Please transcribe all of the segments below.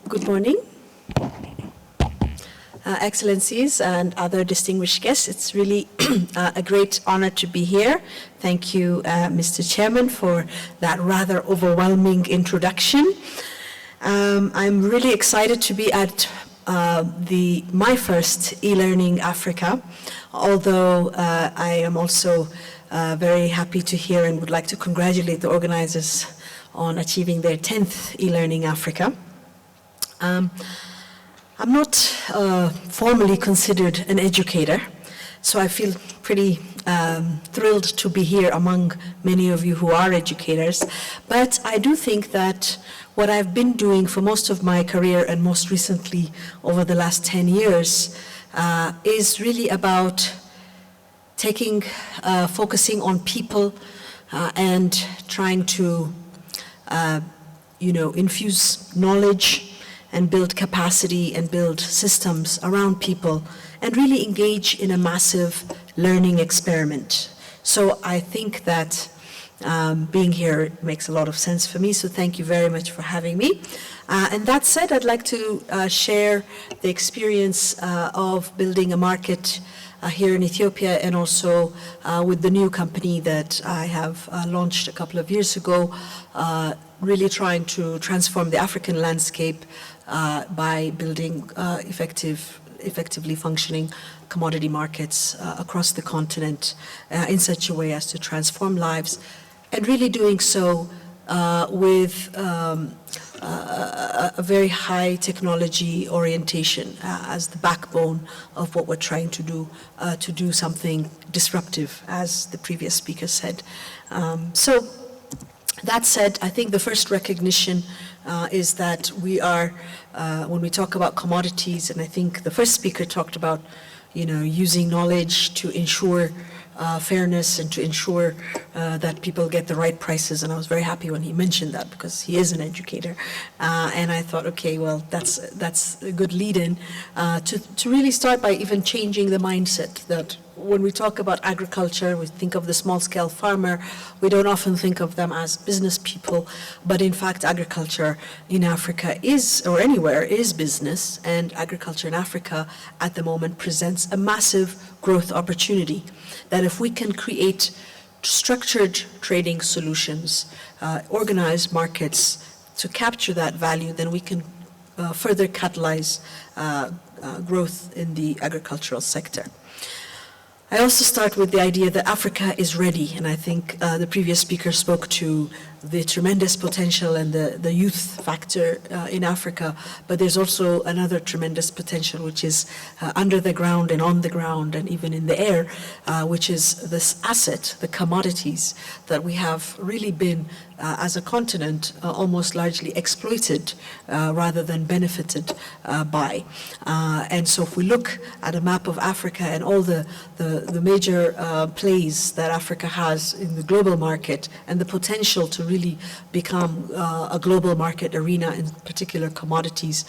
Good morning, Excellencies and other distinguished guests. It's really a great honor to be here. Thank you, Mr. Chairman, for that rather overwhelming introduction. I'm really excited to be at my first e-learning Africa, although I am also very happy to hear and would like to congratulate the organizers on achieving their 10th e-learning Africa. I'm not formally considered an educator, so I feel pretty thrilled to be here among many of you who are educators. But I do think that what I've been doing for most of my career and most recently over the last 10 years is really about focusing on people and trying to, infuse knowledge and build capacity and build systems around people and really engage in a massive learning experiment. So I think that being here makes a lot of sense for me, so thank you very much for having me. And that said, I'd like to share the experience of building a market here in Ethiopia and also with the new company that I have launched a couple of years ago, really trying to transform the African landscape by building effectively functioning commodity markets across the continent in such a way as to transform lives, and really doing so with a very high technology orientation as the backbone of what we're trying to do something disruptive, as the previous speaker said. So that said, I think the first recognition is that we are, when we talk about commodities, and I think the first speaker talked about, using knowledge to ensure fairness and to ensure that people get the right prices. And I was very happy when he mentioned that because he is an educator. And I thought, okay, well, that's a good lead-in to really start by even changing the mindset that when we talk about agriculture, we think of the small-scale farmer. We don't often think of them as business people, but in fact, agriculture in Africa is, or anywhere, is business, and agriculture in Africa at the moment presents a massive growth opportunity. That if we can create structured trading solutions, organized markets to capture that value, then we can further catalyze growth in the agricultural sector. I also start with the idea that Africa is ready, and I think the previous speaker spoke to the tremendous potential and the youth factor in Africa, but there's also another tremendous potential which is under the ground and on the ground and even in the air, which is this asset, the commodities that we have really been as a continent almost largely exploited rather than benefited by. And so if we look at a map of Africa and all the major plays that Africa has in the global market and the potential to really become a global market arena, in particular commodities,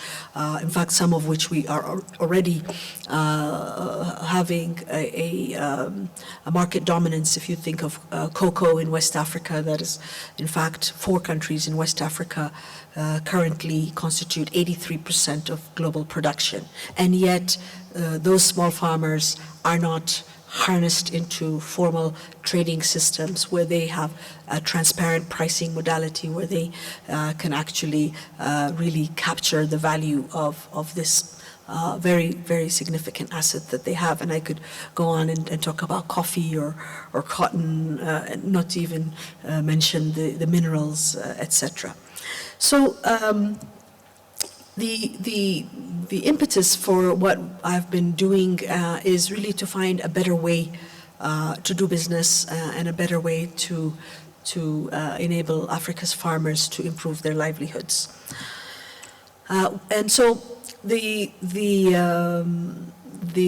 in fact some of which we are already having a market dominance. If you think of cocoa in West Africa, that is in fact 4 countries in West Africa currently constitute 83% of global production. And yet those small farmers are not harnessed into formal trading systems where they have a transparent pricing modality where they can actually really capture the value of this very, very significant asset that they have. And I could go on and talk about coffee or cotton, not to even mention the minerals, etc. So the impetus for what I've been doing is really to find a better way to do business and a better way to enable Africa's farmers to improve their livelihoods. And so the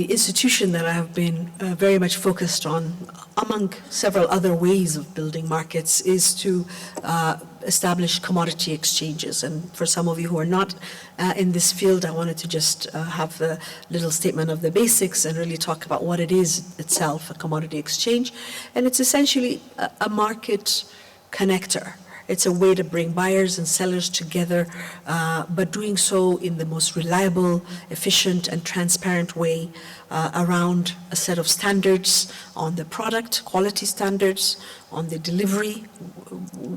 institution that I have been very much focused on, among several other ways of building markets, is to establish commodity exchanges. And for some of you who are not in this field, I wanted to just have a little statement of the basics and really talk about what it is itself, a commodity exchange. And it's essentially a market connector. It's a way to bring buyers and sellers together, but doing so in the most reliable, efficient, and transparent way around a set of standards on the product, quality standards, on the delivery,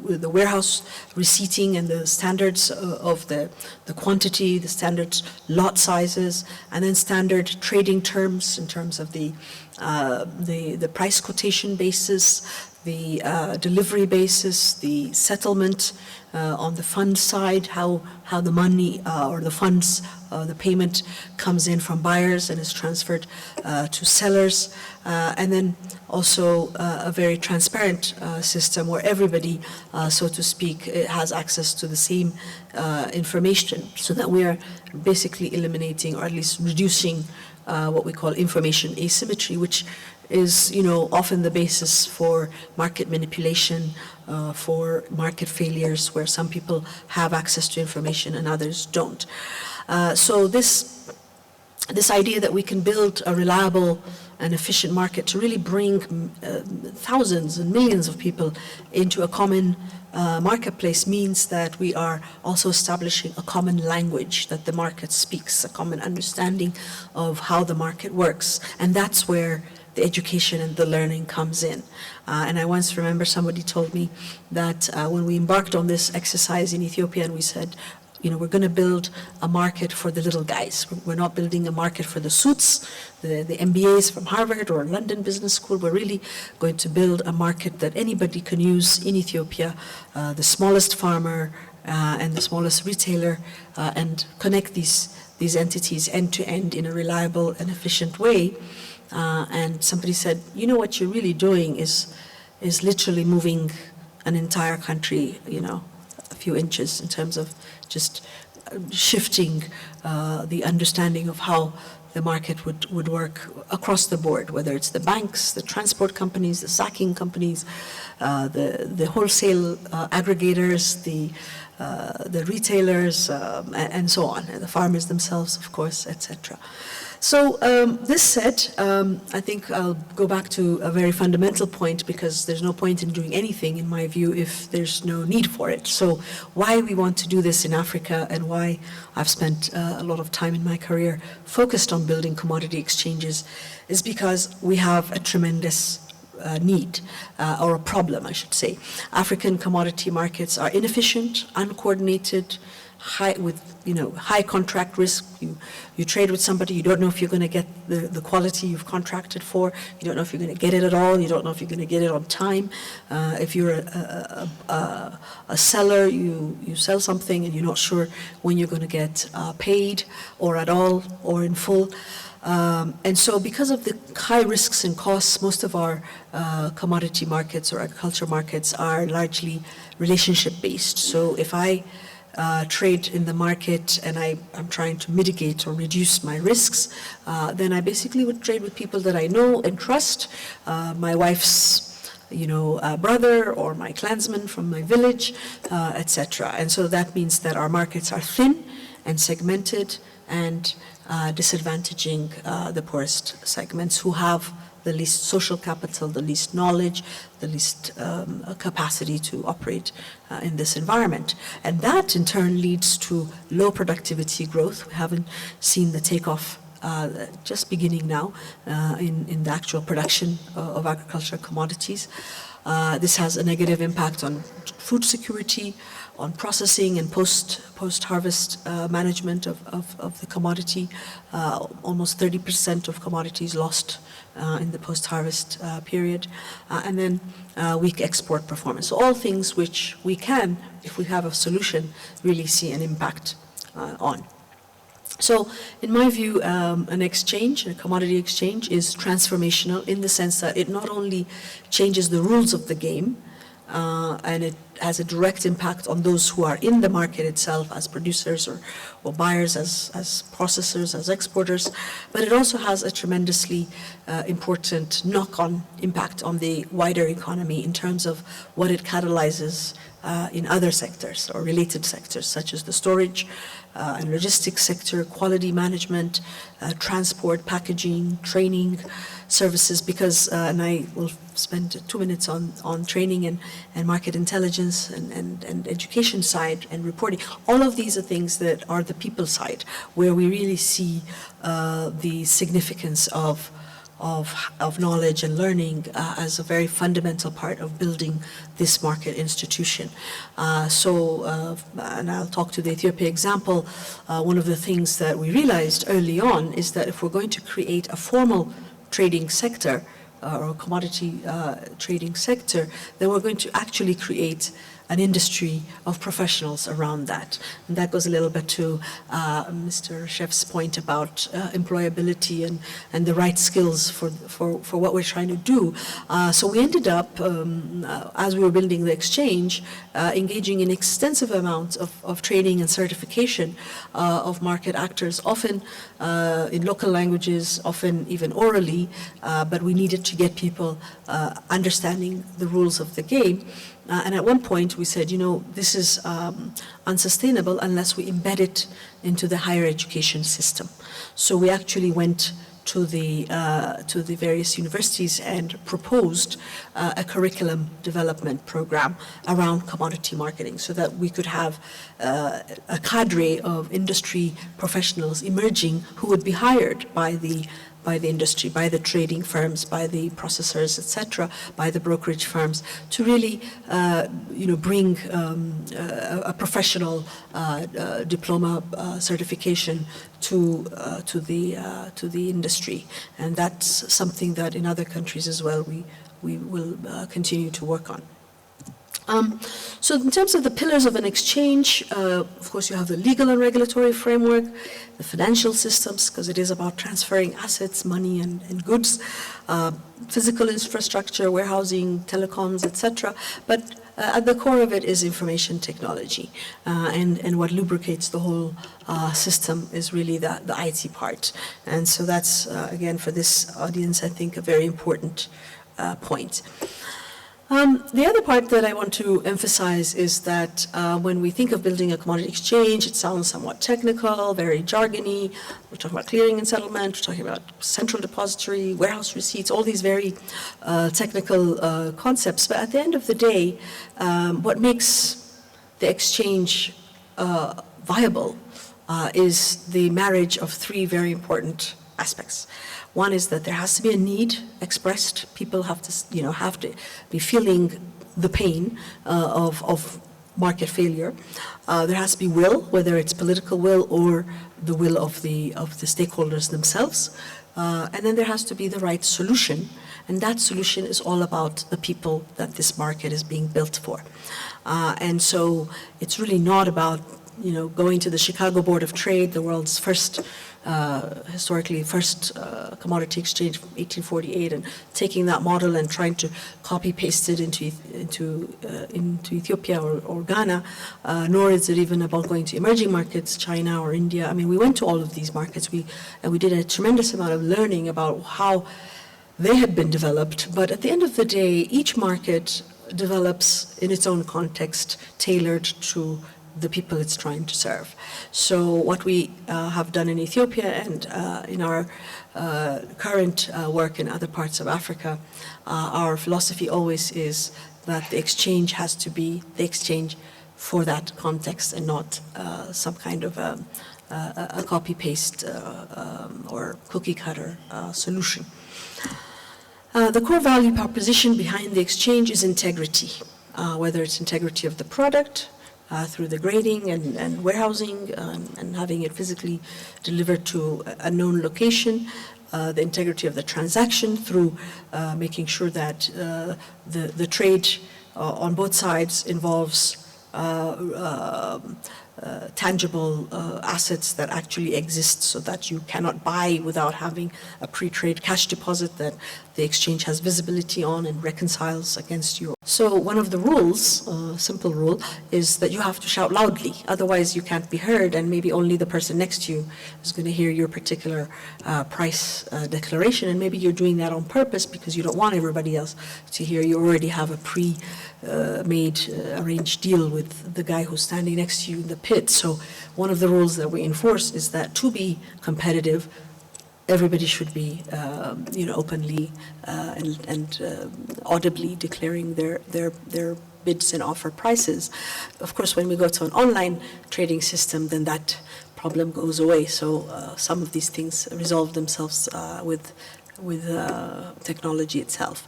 the warehouse receipting, and the standards of the quantity, the standards lot sizes, and then standard trading terms in terms of the price quotation basis, the delivery basis, the settlement on the fund side, how the money or the funds, the payment comes in from buyers and is transferred to sellers, and then also a very transparent system where everybody, so to speak, has access to the same information, so that we are basically eliminating or at least reducing what we call information asymmetry, which is, often the basis for market manipulation, for market failures, where some people have access to information and others don't. So this idea that we can build a reliable and efficient market to really bring thousands and millions of people into a common marketplace means that we are also establishing a common language that the market speaks, a common understanding of how the market works. And that's where the education and the learning comes in. And I once remember somebody told me that when we embarked on this exercise in Ethiopia, and we said, we're going to build a market for the little guys. We're not building a market for the suits, the MBAs from Harvard or London Business School. We're really going to build a market that anybody can use in Ethiopia, the smallest farmer and the smallest retailer, and connect these entities end to end in a reliable and efficient way. And somebody said, what you're really doing is literally moving an entire country, a few inches in terms of just shifting the understanding of how the market would work across the board, whether it's the banks, the transport companies, the sacking companies, the wholesale aggregators, the retailers, and so on, and the farmers themselves, of course, etc. So this said, I think I'll go back to a very fundamental point, because there's no point in doing anything, in my view, if there's no need for it. So why we want to do this in Africa, and why I've spent a lot of time in my career focused on building commodity exchanges, is because we have a tremendous need, or a problem, I should say. African commodity markets are inefficient, uncoordinated, high contract risk. You trade with somebody, you don't know if you're going to get the quality you've contracted for. You don't know if you're going to get it at all. You don't know if you're going to get it on time. If you're a seller, you sell something and you're not sure when you're going to get paid, or at all, or in full. And so because of the high risks and costs, most of our commodity markets or agriculture markets are largely relationship-based. So if I trade in the market and I'm trying to mitigate or reduce my risks, then I basically would trade with people that I know and trust, my wife's brother, or my clansman from my village, etc. And so that means that our markets are thin and segmented, and disadvantaging the poorest segments, who have the least social capital, the least knowledge, the least capacity to operate in this environment. And that in turn leads to low productivity growth. We haven't seen the takeoff just beginning now in the actual production of agricultural commodities. This has a negative impact on food security, on processing and post-harvest management of the commodity. Almost 30% of commodities lost in the post-harvest period. And then weak export performance. So all things which we can, if we have a solution, really see an impact on. So in my view, an exchange, a commodity exchange, is transformational in the sense that it not only changes the rules of the game, and it has a direct impact on those who are in the market itself as producers or buyers, as processors, as exporters, but it also has a tremendously important knock-on impact on the wider economy in terms of what it catalyzes in other sectors or related sectors, such as the storage and logistics sector, quality management, transport, packaging, training, services, because, and I will spend 2 minutes on training and market intelligence and education side and reporting. All of these are things that are the people side, where we really see the significance of knowledge and learning as a very fundamental part of building this market institution. And I'll talk to the Ethiopia example. One of the things that we realized early on is that if we're going to create a formal trading sector or a commodity trading sector, then we're going to actually create an industry of professionals around that. And that goes a little bit to Mr. Chef's point about employability and the right skills for what we're trying to do. So we ended up, as we were building the exchange, engaging in extensive amounts of training and certification of market actors, often in local languages, often even orally, but we needed to get people understanding the rules of the game. And at one point we said, this is unsustainable unless we embed it into the higher education system. So we actually went to the various universities and proposed a curriculum development program around commodity marketing, so that we could have a cadre of industry professionals emerging who would be hired by the industry, by the trading firms, by the processors, etc., by the brokerage firms, to really, bring a professional diploma certification to the industry, and that's something that in other countries as well we will continue to work on. So in terms of the pillars of an exchange, of course you have the legal and regulatory framework, the financial systems, because it is about transferring assets, money and goods, physical infrastructure, warehousing, telecoms, etc. But at the core of it is information technology, and what lubricates the whole system is really the IT part. And so that's, again, for this audience, I think a very important point. The other part that I want to emphasize is that when we think of building a commodity exchange, it sounds somewhat technical, very jargony. We're talking about clearing and settlement, we're talking about central depository, warehouse receipts, all these very technical concepts. But at the end of the day, what makes the exchange viable is the marriage of three very important aspects. One is that there has to be a need expressed. People have to be feeling the pain of market failure. There has to be will, whether it's political will or the will of the stakeholders themselves. And then there has to be the right solution. And that solution is all about the people that this market is being built for. And so it's really not about going to the Chicago Board of Trade, the world's historically first commodity exchange from 1848, and taking that model and trying to copy paste it into Ethiopia or Ghana, nor is it even about going to emerging markets, China or India. I mean, we went to all of these markets, and we did a tremendous amount of learning about how they had been developed. But at the end of the day, each market develops in its own context, tailored to the people it's trying to serve. So what we have done in Ethiopia and in our current work in other parts of Africa, our philosophy always is that the exchange has to be the exchange for that context and not some kind of a copy-paste or cookie-cutter solution. The core value proposition behind the exchange is integrity, whether it's integrity of the product, through the grading and warehousing and having it physically delivered to a known location, the integrity of the transaction through making sure that the trade on both sides involves tangible assets that actually exist, so that you cannot buy without having a pre-trade cash deposit that the exchange has visibility on and reconciles against you. So one of the rules, simple rule, is that you have to shout loudly, otherwise you can't be heard, and maybe only the person next to you is going to hear your particular price declaration, and maybe you're doing that on purpose because you don't want everybody else to hear. You already have a arranged deal with the guy who's standing next to you in the pit. So one of the rules that we enforce is that to be competitive, everybody should be, openly and audibly declaring their bids and offer prices. Of course, when we go to an online trading system, then that problem goes away. So some of these things resolve themselves with technology itself.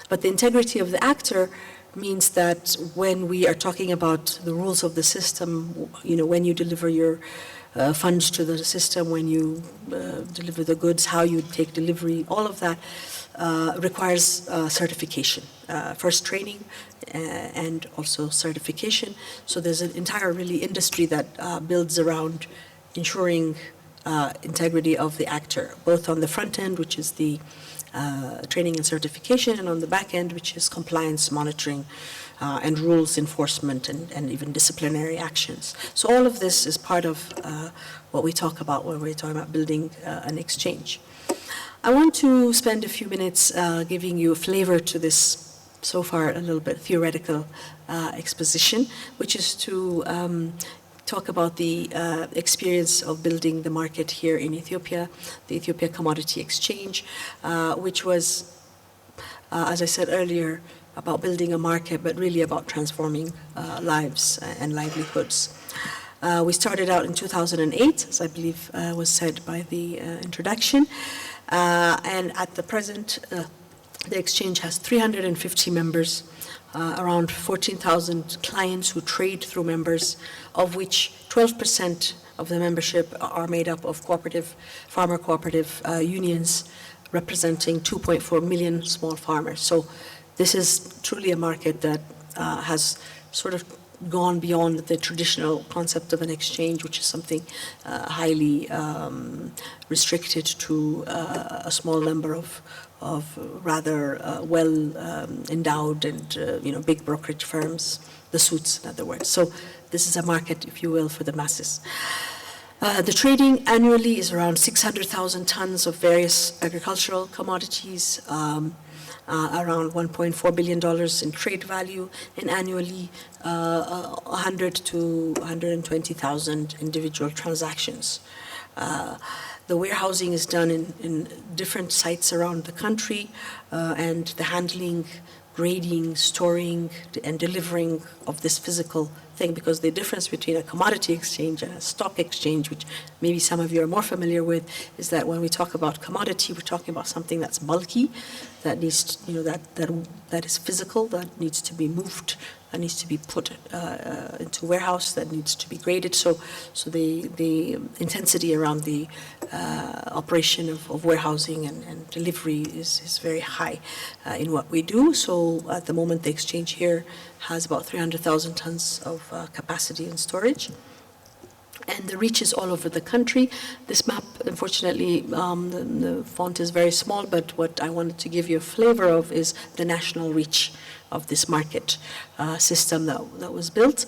But the integrity of the actor means that when we are talking about the rules of the system, when you deliver your funds to the system, when you deliver the goods, how you take delivery, all of that requires certification. First training and also certification. So there's an entire really industry that builds around ensuring integrity of the actor, both on the front end, which is the training and certification, and on the back end, which is compliance monitoring and rules enforcement and even disciplinary actions. So all of this is part of what we talk about when we're talking about building an exchange. I want to spend a few minutes giving you a flavor to this, so far a little bit theoretical exposition, which is to talk about the experience of building the market here in Ethiopia, the Ethiopia Commodity Exchange, which was, as I said earlier, about building a market, but really about transforming lives and livelihoods. We started out in 2008, as I believe was said by the introduction, and at the present, the exchange has 350 members, around 14,000 clients who trade through members, of which 12% of the membership are made up of farmer cooperative unions, representing 2.4 million small farmers. So this is truly a market that has sort of gone beyond the traditional concept of an exchange, which is something highly restricted to a small number of rather well-endowed and big brokerage firms, the suits, in other words. So this is a market, if you will, for the masses. The trading annually is around 600,000 tons of various agricultural commodities, around $1.4 billion in trade value, and annually 100 to 120,000 individual transactions. The warehousing is done in different sites around the country, and the handling, grading, storing, and delivering of this physical thing, because the difference between a commodity exchange and a stock exchange, which maybe some of you are more familiar with, is that when we talk about commodity, we're talking about something that's bulky, that needs, that is physical, that needs to be moved, that needs to be put into warehouse, that needs to be graded. So the intensity around the operation of warehousing and delivery is very high in what we do. So at the moment, the exchange here has about 300,000 tons of capacity and storage. And the reach is all over the country. This map, unfortunately, the font is very small, but what I wanted to give you a flavor of is the national reach of this market system that was built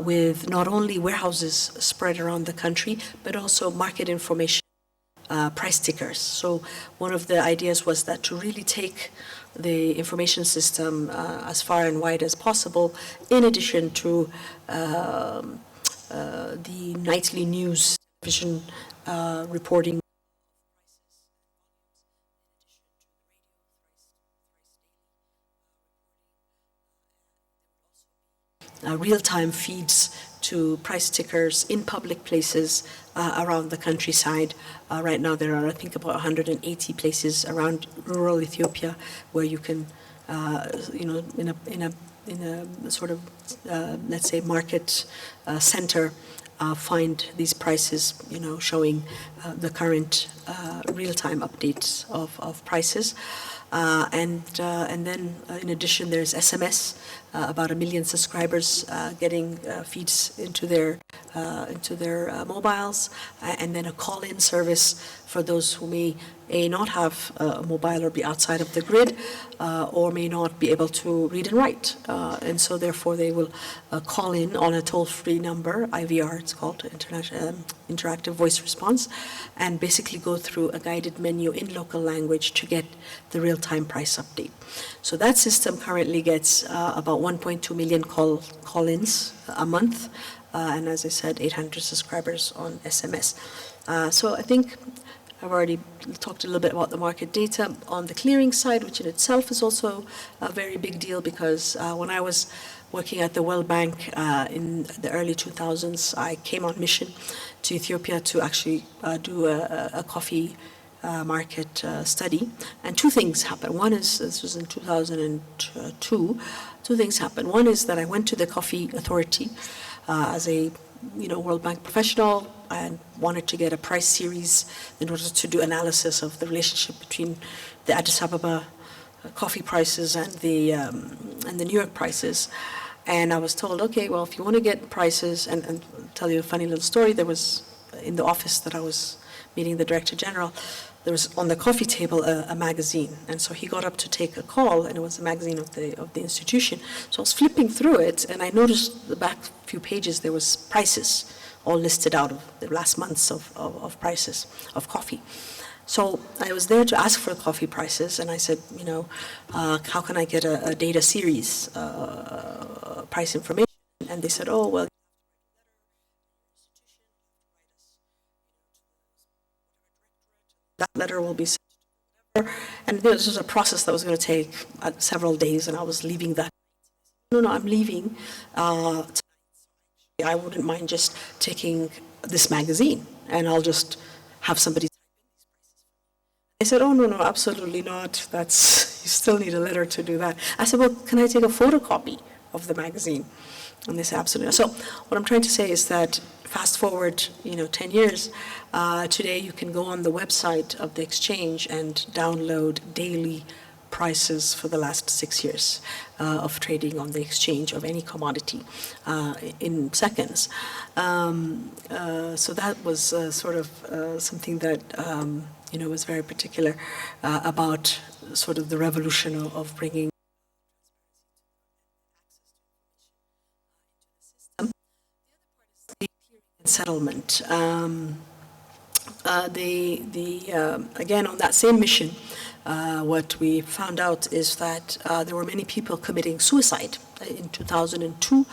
with not only warehouses spread around the country, but also market information, price tickers. So one of the ideas was that to really take the information system as far and wide as possible, in addition to the nightly news television reporting, real-time feeds to price tickers in public places around the countryside. Right now there are, I think, about 180 places around rural Ethiopia where you can, in a sort of, let's say, market center, find these prices, showing the current real-time updates of prices. And then, in addition, there's SMS, about 1 million subscribers getting feeds into their mobiles, and then a call-in service for those who may not have a mobile or be outside of the grid, or may not be able to read and write. And so therefore they will call in on a toll-free number, IVR it's called, Interactive Voice Response, and basically go through a guided menu in local language to get the real-time price update. So that system currently gets about 1.2 million call-ins a month, and as I said, 800 subscribers on SMS. So I think I've already talked a little bit about the market data on the clearing side, which in itself is also a very big deal, because when I was working at the World Bank in the early 2000s, I came on mission to Ethiopia to actually do a coffee market study. And two things happened. One is, this was in 2002, two things happened. One is that I went to the Coffee Authority as a World Bank professional, and wanted to get a price series in order to do analysis of the relationship between the Addis Ababa coffee prices and the New York prices. And I was told, okay, well, if you want to get prices, and I'll tell you a funny little story. There was, in the office that I was meeting the Director General, there was on the coffee table a magazine, and so he got up to take a call, and it was a magazine of the institution. So I was flipping through it, and I noticed the back few pages there was prices all listed out of the last months of prices of coffee. So I was there to ask for coffee prices, and I said, how can I get a data series price information? And they said, oh, well, that letter will be sent to whatever. And this was a process that was going to take several days, and I was leaving that. No, I'm leaving. I wouldn't mind just taking this magazine, and I'll just have somebody. I said, oh, no, absolutely not. You still need a letter to do that. I said, well, can I take a photocopy of the magazine? And they said, absolutely not. So what I'm trying to say is that fast forward, 10 years, today you can go on the website of the exchange and download daily prices for the last 6 years of trading on the exchange of any commodity in seconds. So that was sort of something that was very particular about sort of the revolution of bringing settlement. Again, on that same mission, what we found out is that there were many people committing suicide in 2002.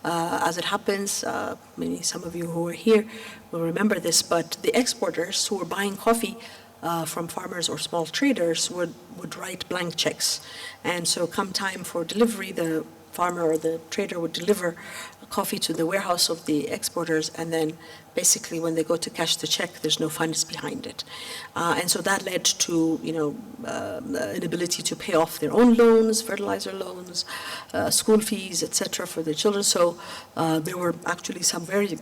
As it happens, some of you who are here will remember this, but the exporters who were buying coffee from farmers or small traders would write blank checks. And so come time for delivery, the farmer or the trader would deliver coffee to the warehouse of the exporters, and then basically when they go to cash the check, there's no funds behind it. And so that led to, inability to pay off their own loans, fertilizer loans, school fees, etc. for their children. So there were actually some very,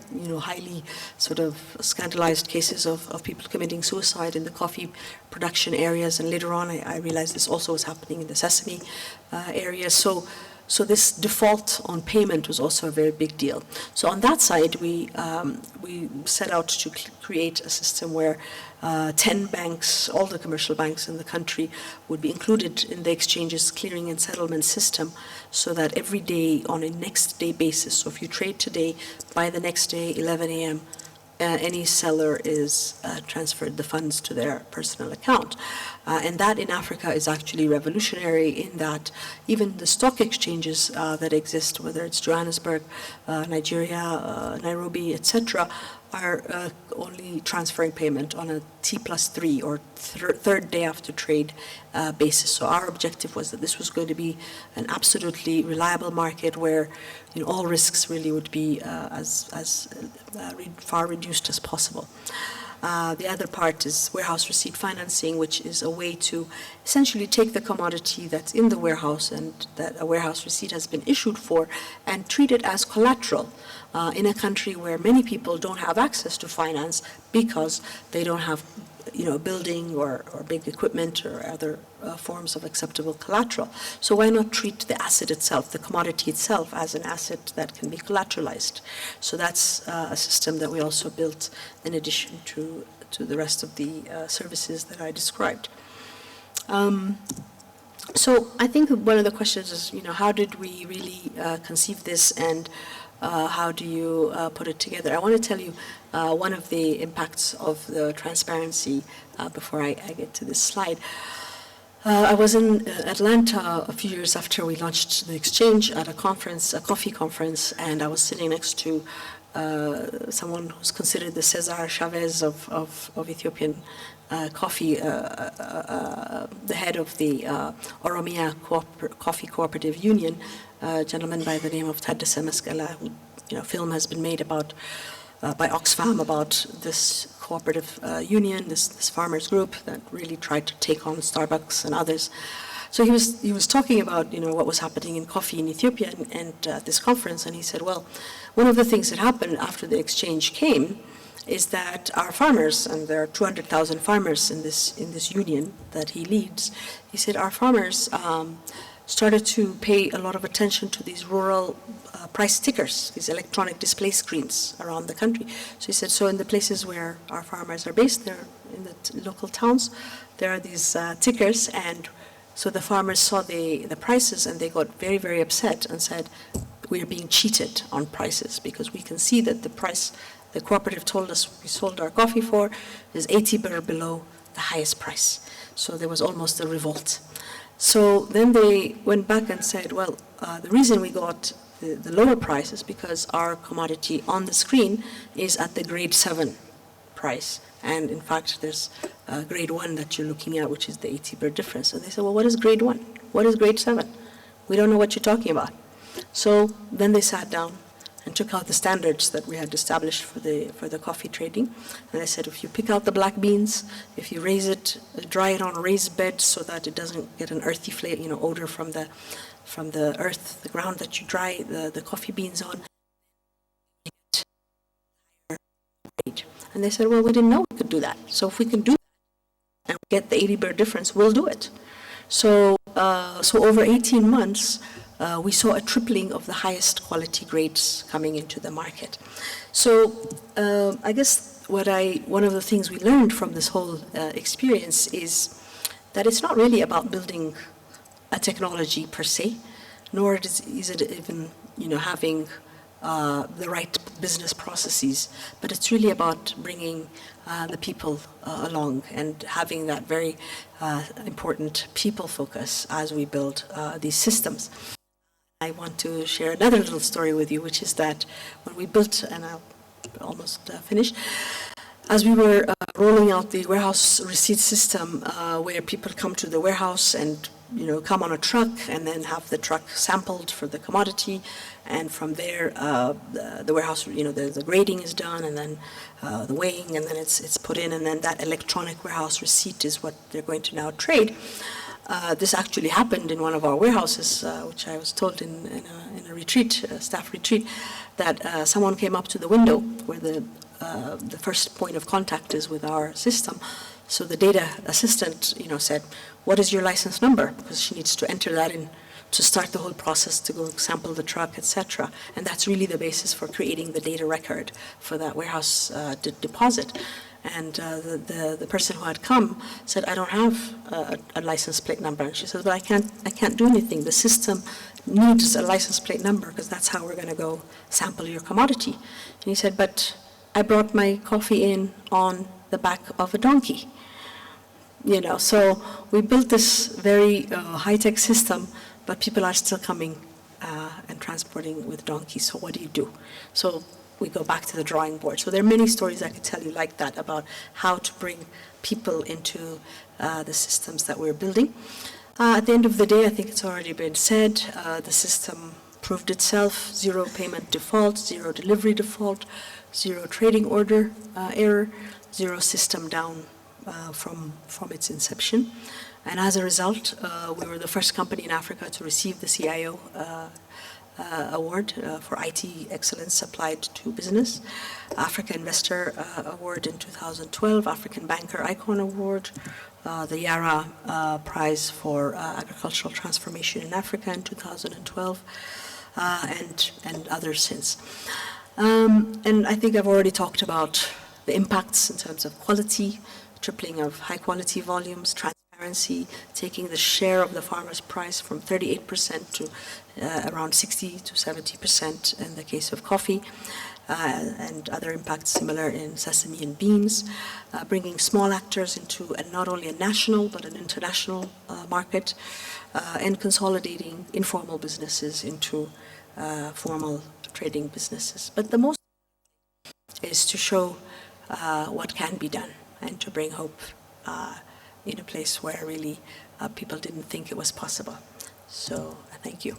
highly sort of scandalized cases of people committing suicide in the coffee production areas. And later on, I realized this also was happening in the sesame area. So this default on payment was also a very big deal. So on that side, we set out to create a system where 10 banks, all the commercial banks in the country, would be included in the exchange's clearing and settlement system, so that every day on a next day basis, so if you trade today, by the next day, 11 a.m., any seller is transferred the funds to their personal account. And that in Africa is actually revolutionary, in that even the stock exchanges that exist, whether it's Johannesburg, Nigeria, Nairobi, etc., are only transferring payment on a T+3 or third day after trade basis. So our objective was that this was going to be an absolutely reliable market where all risks really would be as far reduced as possible. The other part is warehouse receipt financing, which is a way to essentially take the commodity that's in the warehouse and that a warehouse receipt has been issued for, and treat it as collateral in a country where many people don't have access to finance because they don't have building or big equipment or other forms of acceptable collateral. So why not treat the asset itself, the commodity itself, as an asset that can be collateralized? So that's a system that we also built in addition to the rest of the services that I described. So I think one of the questions is, how did we really conceive this, and how do you put it together? I want to tell you one of the impacts of the transparency before I get to this slide. I was in Atlanta a few years after we launched the exchange at a conference, a coffee conference, and I was sitting next to someone who's considered the Cesar Chavez of Ethiopian coffee, the head of the Oromia Coffee Cooperative Union, a gentleman by the name of Taddese Mesqala, who, film has been made about by Oxfam about this cooperative union, this farmers group that really tried to take on Starbucks and others. So he was talking about what was happening in coffee in Ethiopia and at this conference, and he said, well, one of the things that happened after the exchange came is that our farmers, and there are 200,000 farmers in this union that he leads, he said our farmers started to pay a lot of attention to these rural price stickers, these electronic display screens around the country. So he said, so in the places where our farmers are based, they're in the local towns, there are these tickers, and so the farmers saw the prices and they got very, very upset and said, we are being cheated on prices because we can see that the price the cooperative told us we sold our coffee for is 80 birr below the highest price. So there was almost a revolt. So then they went back and said, well, the reason we got the lower price is because our commodity on the screen is at the grade 7 price. And in fact, there's grade 1 that you're looking at, which is the 80 birr difference. And they said, well, what is grade 1? What is grade 7? We don't know what you're talking about. So then they sat down and took out the standards that we had established for the coffee trading. And they said, if you pick out the black beans, if you dry it on a raised bed so that it doesn't get an earthy flavor, odor from the earth, the ground that you dry the coffee beans on. And they said, well, we didn't know we could do that. So if we can do that and get the 80 birr difference, we'll do it. So over 18 months, we saw a tripling of the highest quality grades coming into the market. So I guess one of the things we learned from this whole experience is that it's not really about building a technology per se, nor is it even having the right business processes, but it's really about bringing the people along and having that very important people focus as we build these systems. I want to share another little story with you, which is that when we built, and I'll almost finish, as we were rolling out the warehouse receipt system, where people come to the warehouse and come on a truck and then have the truck sampled for the commodity, and from there the warehouse, the grading is done, and then the weighing, and then it's put in, and then that electronic warehouse receipt is what they're going to now trade. This actually happened in one of our warehouses, which I was told in a retreat, a staff retreat, that someone came up to the window where the first point of contact is with our system. So the data assistant, said, "What is your license number?" Because she needs to enter that in to start the whole process to go sample the truck, etc. And that's really the basis for creating the data record for that warehouse deposit. And the person who had come said, "I don't have a license plate number." And she says, "But I can't do anything. The system needs a license plate number because that's how we're going to go sample your commodity." And he said, "But I brought my coffee in on the back of a donkey." So we built this very high-tech system, but people are still coming and transporting with donkeys. So what do you do? So we go back to the drawing board. So there are many stories I could tell you like that about how to bring people into the systems that we're building. At the end of the day, I think it's already been said, the system proved itself: zero payment default, zero delivery default, zero trading order error, zero system down from its inception. And as a result, we were the first company in Africa to receive the CIO award for IT excellence applied to business, Africa Investor Award in 2012, African Banker Icon Award, the Yara Prize for Agricultural Transformation in Africa in 2012, and others since. And I think I've already talked about the impacts in terms of quality, tripling of high quality volumes, transparency, transparency, taking the share of the farmer's price from 38% to around 60 to 70% in the case of coffee, and other impacts similar in sesame and beans, bringing small actors into not only a national but an international market, and consolidating informal businesses into formal trading businesses. But the most is to show what can be done and to bring hope in a place where really people didn't think it was possible. So thank you.